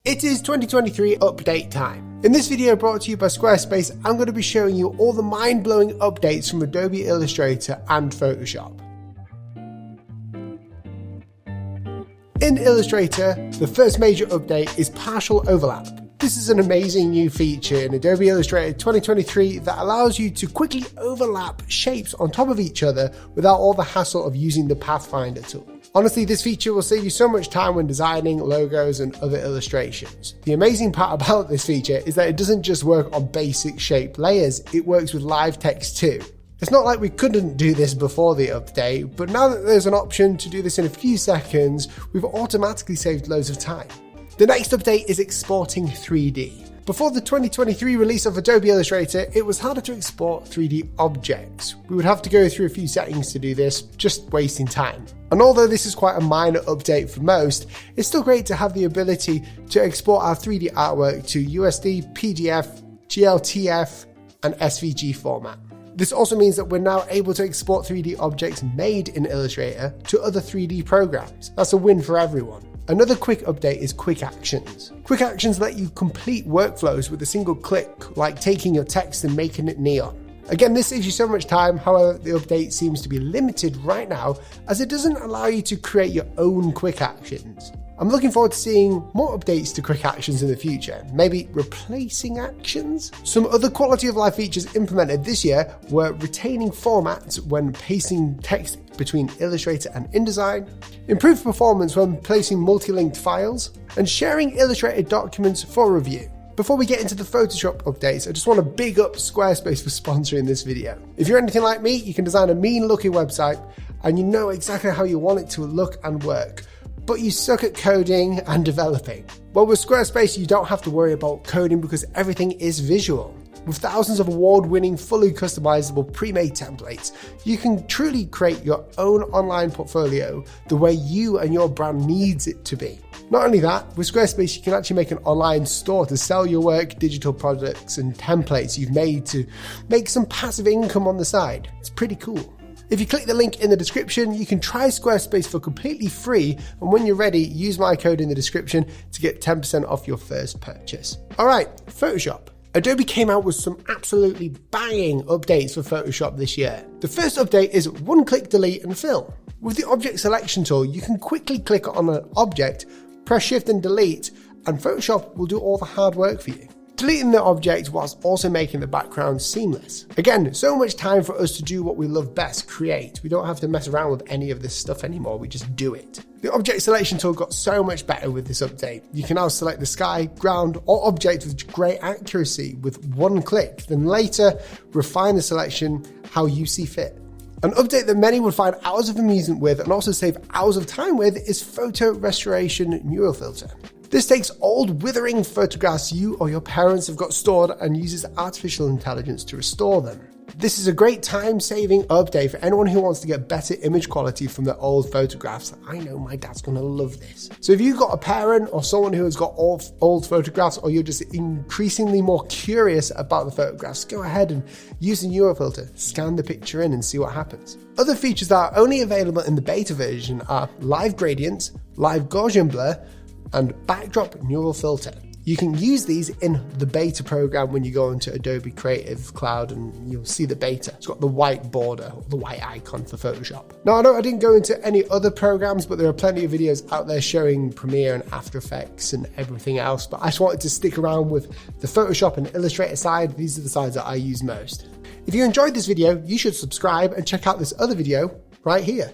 It is 2023 update time. In this video brought to you by Squarespace, I'm going to be showing you all the mind-blowing updates from Adobe Illustrator and Photoshop. In Illustrator, the first major update is partial overlap. This is an amazing new feature in Adobe Illustrator 2023 that allows you to quickly overlap shapes on top of each other without all the hassle of using the Pathfinder tool. Honestly, this feature will save you so much time when designing logos and other illustrations. The amazing part about this feature is that it doesn't just work on basic shape layers, it works with live text too. It's not like we couldn't do this before the update, but now that there's an option to do this in a few seconds, we've automatically saved loads of time. The next update is exporting 3D. Before the 2023 release of Adobe Illustrator, it was harder to export 3D objects. We would have to go through a few settings to do this, just wasting time. And although this is quite a minor update for most, it's still great to have the ability to export our 3D artwork to USD, PDF, GLTF, and SVG format. This also means that we're now able to export 3D objects made in Illustrator to other 3D programs. That's a win for everyone. Another quick update is Quick Actions. Quick Actions let you complete workflows with a single click, like taking your text and making it neon. Again, this saves you so much time, however, the update seems to be limited right now as it doesn't allow you to create your own Quick Actions. I'm looking forward to seeing more updates to Quick Actions in the future, maybe replacing actions? Some other quality of life features implemented this year were retaining formats when pasting text between Illustrator and InDesign, improved performance when placing multi-linked files, and sharing illustrated documents for review. Before we get into the Photoshop updates, I just want to big up Squarespace for sponsoring this video. If you're anything like me, you can design a mean-looking website and you know exactly how you want it to look and work, but you suck at coding and developing. Well, with Squarespace, you don't have to worry about coding because everything is visual. With thousands of award-winning, fully customizable pre-made templates, you can truly create your own online portfolio the way you and your brand needs it to be. Not only that, with Squarespace, you can actually make an online store to sell your work, digital products, and templates you've made to make some passive income on the side. It's pretty cool. If you click the link in the description, you can try Squarespace for completely free, and when you're ready, use my code in the description to get 10% off your first purchase. Alright, Photoshop. Adobe came out with some absolutely banging updates for Photoshop this year. The first update is one-click delete and fill. With the object selection tool, you can quickly click on an object, press Shift and delete, and Photoshop will do all the hard work for you, deleting the object whilst also making the background seamless. Again, so much time for us to do what we love best, create. We don't have to mess around with any of this stuff anymore, we just do it. The object selection tool got so much better with this update. You can now select the sky, ground, or object with great accuracy with one click, then later refine the selection how you see fit. An update that many would find hours of amusement with and also save hours of time with is Photo Restoration Neural Filter. This takes old withering photographs you or your parents have got stored and uses artificial intelligence to restore them. This is a great time-saving update for anyone who wants to get better image quality from their old photographs. I know my dad's gonna love this. So if you've got a parent or someone who has got old photographs, or you're just increasingly more curious about the photographs, go ahead and use the neural filter, scan the picture in and see what happens. Other features that are only available in the beta version are live gradients, live Gaussian blur, and backdrop neural filter. You can use these in the beta program when you go into Adobe Creative Cloud and you'll see the beta. It's got the white border, or the white icon for Photoshop. Now, I know I didn't go into any other programs, but there are plenty of videos out there showing Premiere and After Effects and everything else, but I just wanted to stick around with the Photoshop and Illustrator side. These are the sides that I use most. If you enjoyed this video, you should subscribe and check out this other video right here.